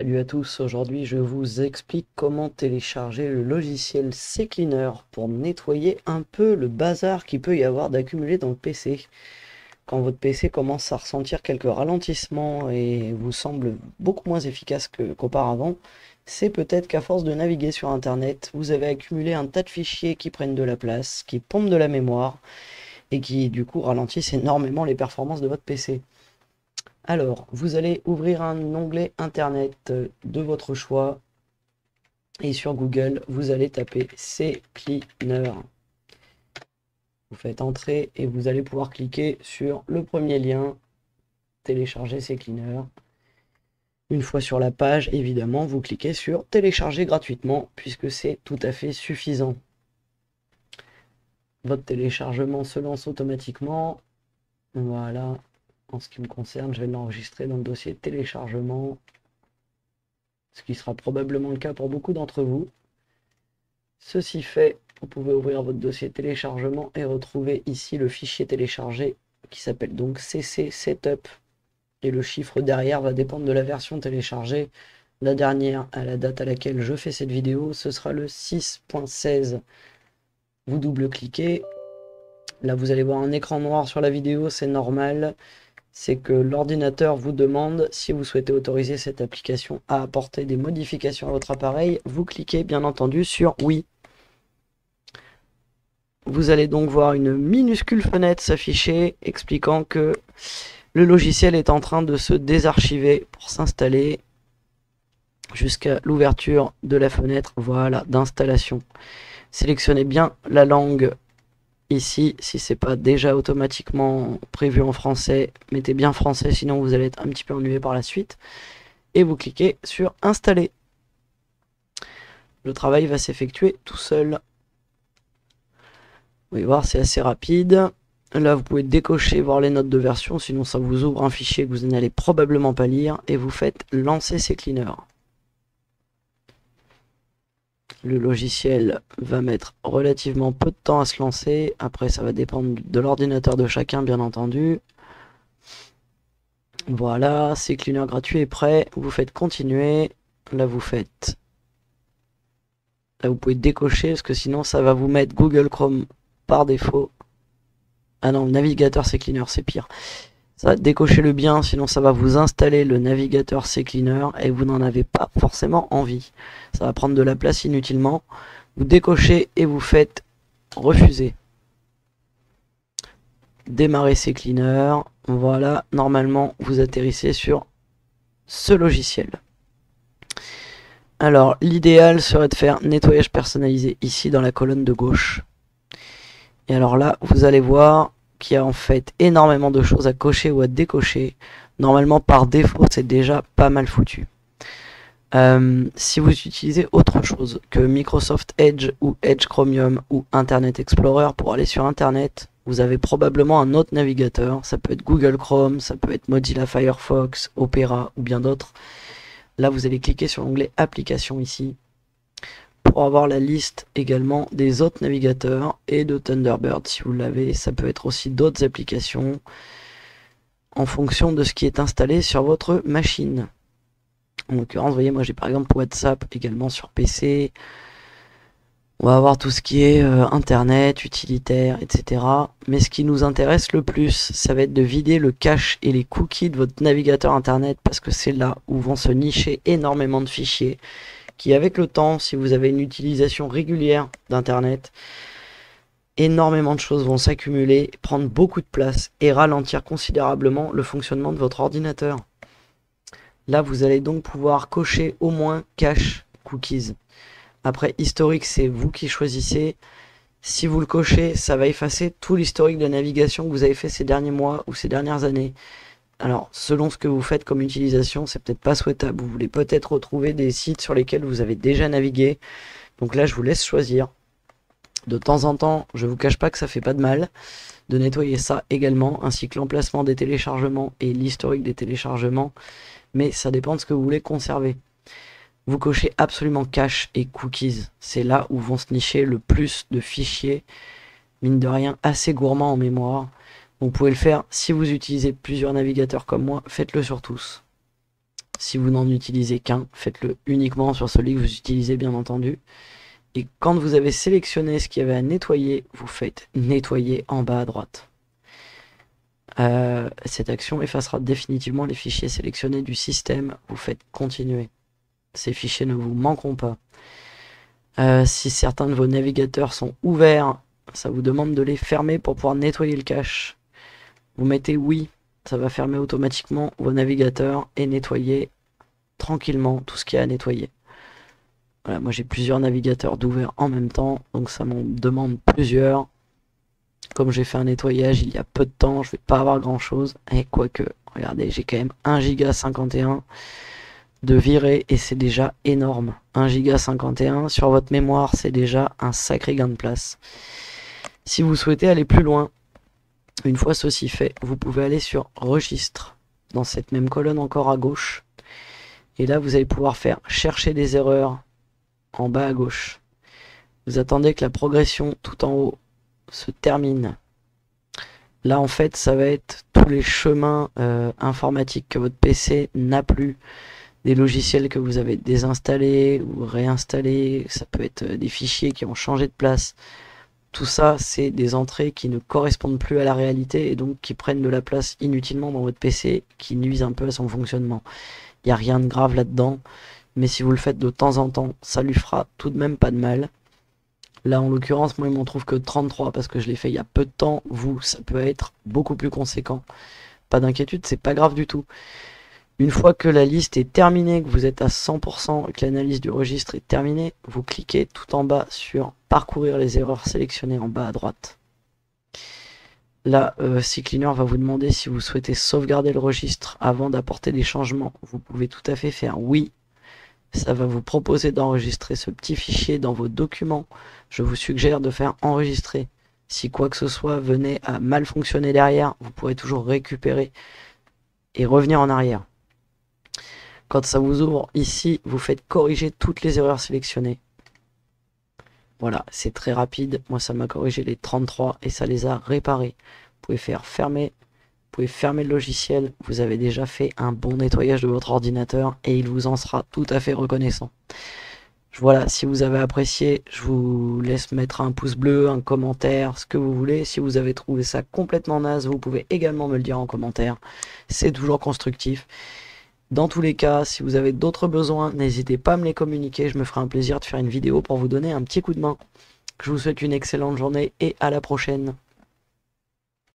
Salut à tous, aujourd'hui je vous explique comment télécharger le logiciel CCleaner pour nettoyer un peu le bazar qu'il peut y avoir d'accumuler dans le PC. Quand votre PC commence à ressentir quelques ralentissements et vous semble beaucoup moins efficace qu'auparavant, c'est peut-être qu'à force de naviguer sur internet, vous avez accumulé un tas de fichiers qui prennent de la place, qui pompent de la mémoire et qui du coup ralentissent énormément les performances de votre PC. Alors, vous allez ouvrir un onglet internet de votre choix et sur Google, vous allez taper CCleaner. Vous faites entrer et vous allez pouvoir cliquer sur le premier lien, télécharger CCleaner. Une fois sur la page, évidemment, vous cliquez sur télécharger gratuitement puisque c'est tout à fait suffisant. Votre téléchargement se lance automatiquement. Voilà, en ce qui me concerne, je vais l'enregistrer dans le dossier téléchargement. Ce qui sera probablement le cas pour beaucoup d'entre vous. Ceci fait, vous pouvez ouvrir votre dossier téléchargement et retrouver ici le fichier téléchargé qui s'appelle donc CC Setup. Et le chiffre derrière va dépendre de la version téléchargée. La dernière, à la date à laquelle je fais cette vidéo, ce sera le 6.16. Vous double-cliquez. Là, vous allez voir un écran noir sur la vidéo, c'est normal. C'est que l'ordinateur vous demande si vous souhaitez autoriser cette application à apporter des modifications à votre appareil. Vous cliquez bien entendu sur oui. Vous allez donc voir une minuscule fenêtre s'afficher expliquant que le logiciel est en train de se désarchiver pour s'installer jusqu'à l'ouverture de la fenêtre, voilà, d'installation. Sélectionnez bien la langue ici, si c'est pas déjà automatiquement prévu en français, mettez bien français, sinon vous allez être un petit peu ennuyé par la suite. Et vous cliquez sur installer. Le travail va s'effectuer tout seul. Vous pouvez voir, c'est assez rapide. Là, vous pouvez décocher, voir les notes de version, sinon ça vous ouvre un fichier que vous n'allez probablement pas lire, et vous faites lancer CCleaner. Le logiciel va mettre relativement peu de temps à se lancer. Après, ça va dépendre de l'ordinateur de chacun, bien entendu. Voilà, CCleaner gratuit est prêt. Vous faites continuer. Là, vous faites... Là, vous pouvez décocher, parce que sinon, ça va vous mettre Google Chrome par défaut. Ah non, le navigateur CCleaner, c'est pire. Ça va décocher le bien, sinon ça va vous installer le navigateur CCleaner et vous n'en avez pas forcément envie. Ça va prendre de la place inutilement. Vous décochez et vous faites refuser. Démarrer CCleaner. Voilà, normalement vous atterrissez sur ce logiciel. Alors, l'idéal serait de faire nettoyage personnalisé ici dans la colonne de gauche. Et alors là, vous allez voir qu'il y a en fait énormément de choses à cocher ou à décocher. Normalement, par défaut, c'est déjà pas mal foutu. Si vous utilisez autre chose que Microsoft Edge ou Edge Chromium ou Internet Explorer pour aller sur Internet, vous avez probablement un autre navigateur. Ça peut être Google Chrome, ça peut être Mozilla Firefox, Opera ou bien d'autres. Là, vous allez cliquer sur l'onglet Applications ici pour avoir la liste également des autres navigateurs et de Thunderbird si vous l'avez. Ça peut être aussi d'autres applications en fonction de ce qui est installé sur votre machine. En l'occurrence, vous voyez, moi j'ai par exemple WhatsApp également sur PC. On va avoir tout ce qui est internet, utilitaire, etc. Mais ce qui nous intéresse le plus, ça va être de vider le cache et les cookies de votre navigateur internet parce que c'est là où vont se nicher énormément de fichiers qui avec le temps, si vous avez une utilisation régulière d'internet, énormément de choses vont s'accumuler, prendre beaucoup de place et ralentir considérablement le fonctionnement de votre ordinateur. Là, vous allez donc pouvoir cocher au moins cache cookies. Après, historique, c'est vous qui choisissez. Si vous le cochez, ça va effacer tout l'historique de navigation que vous avez fait ces derniers mois ou ces dernières années. Alors, selon ce que vous faites comme utilisation, c'est peut-être pas souhaitable. Vous voulez peut-être retrouver des sites sur lesquels vous avez déjà navigué. Donc là, je vous laisse choisir. De temps en temps, je vous cache pas que ça fait pas de mal de nettoyer ça également, ainsi que l'emplacement des téléchargements et l'historique des téléchargements. Mais ça dépend de ce que vous voulez conserver. Vous cochez absolument cache et cookies. C'est là où vont se nicher le plus de fichiers, mine de rien, assez gourmands en mémoire. Vous pouvez le faire si vous utilisez plusieurs navigateurs comme moi, faites-le sur tous. Si vous n'en utilisez qu'un, faites-le uniquement sur celui que vous utilisez bien entendu. Et quand vous avez sélectionné ce qu'il y avait à nettoyer, vous faites nettoyer en bas à droite. Cette action effacera définitivement les fichiers sélectionnés du système. Vous faites continuer. Ces fichiers ne vous manqueront pas. Si certains de vos navigateurs sont ouverts, ça vous demande de les fermer pour pouvoir nettoyer le cache. Vous mettez oui, ça va fermer automatiquement vos navigateurs et nettoyer tranquillement tout ce qu'il y a à nettoyer. Voilà, moi j'ai plusieurs navigateurs d'ouvert en même temps, donc ça m'en demande plusieurs. Comme j'ai fait un nettoyage il y a peu de temps, je vais pas avoir grand chose. Et quoique, regardez, j'ai quand même 1,51 Go de virée et c'est déjà énorme. 1,51 Go sur votre mémoire, c'est déjà un sacré gain de place. Si vous souhaitez aller plus loin, une fois ceci fait, vous pouvez aller sur registre, dans cette même colonne encore à gauche. Et là, vous allez pouvoir faire chercher des erreurs en bas à gauche. Vous attendez que la progression tout en haut se termine. Là, en fait, ça va être tous les chemins informatiques que votre PC n'a plus, des logiciels que vous avez désinstallés ou réinstallés, ça peut être des fichiers qui ont changé de place. Tout ça, c'est des entrées qui ne correspondent plus à la réalité et donc qui prennent de la place inutilement dans votre PC, qui nuisent un peu à son fonctionnement. Il n'y a rien de grave là-dedans, mais si vous le faites de temps en temps, ça lui fera tout de même pas de mal. Là, en l'occurrence, moi, il m'en trouve que 33 parce que je l'ai fait il y a peu de temps. Vous, ça peut être beaucoup plus conséquent. Pas d'inquiétude, c'est pas grave du tout. Une fois que la liste est terminée, que vous êtes à 100% et que l'analyse du registre est terminée, vous cliquez tout en bas sur parcourir les erreurs sélectionnées en bas à droite. Là, CCleaner va vous demander si vous souhaitez sauvegarder le registre avant d'apporter des changements. Vous pouvez tout à fait faire oui. Ça va vous proposer d'enregistrer ce petit fichier dans vos documents. Je vous suggère de faire enregistrer. Si quoi que ce soit venait à mal fonctionner derrière, vous pourrez toujours récupérer et revenir en arrière. Quand ça vous ouvre ici, vous faites corriger toutes les erreurs sélectionnées. Voilà, c'est très rapide. Moi, ça m'a corrigé les 33 et ça les a réparés. Vous pouvez faire fermer. Vous pouvez fermer le logiciel. Vous avez déjà fait un bon nettoyage de votre ordinateur et il vous en sera tout à fait reconnaissant. Voilà, si vous avez apprécié, je vous laisse mettre un pouce bleu, un commentaire, ce que vous voulez. Si vous avez trouvé ça complètement naze, vous pouvez également me le dire en commentaire. C'est toujours constructif. Dans tous les cas, si vous avez d'autres besoins, n'hésitez pas à me les communiquer. Je me ferai un plaisir de faire une vidéo pour vous donner un petit coup de main. Je vous souhaite une excellente journée et à la prochaine.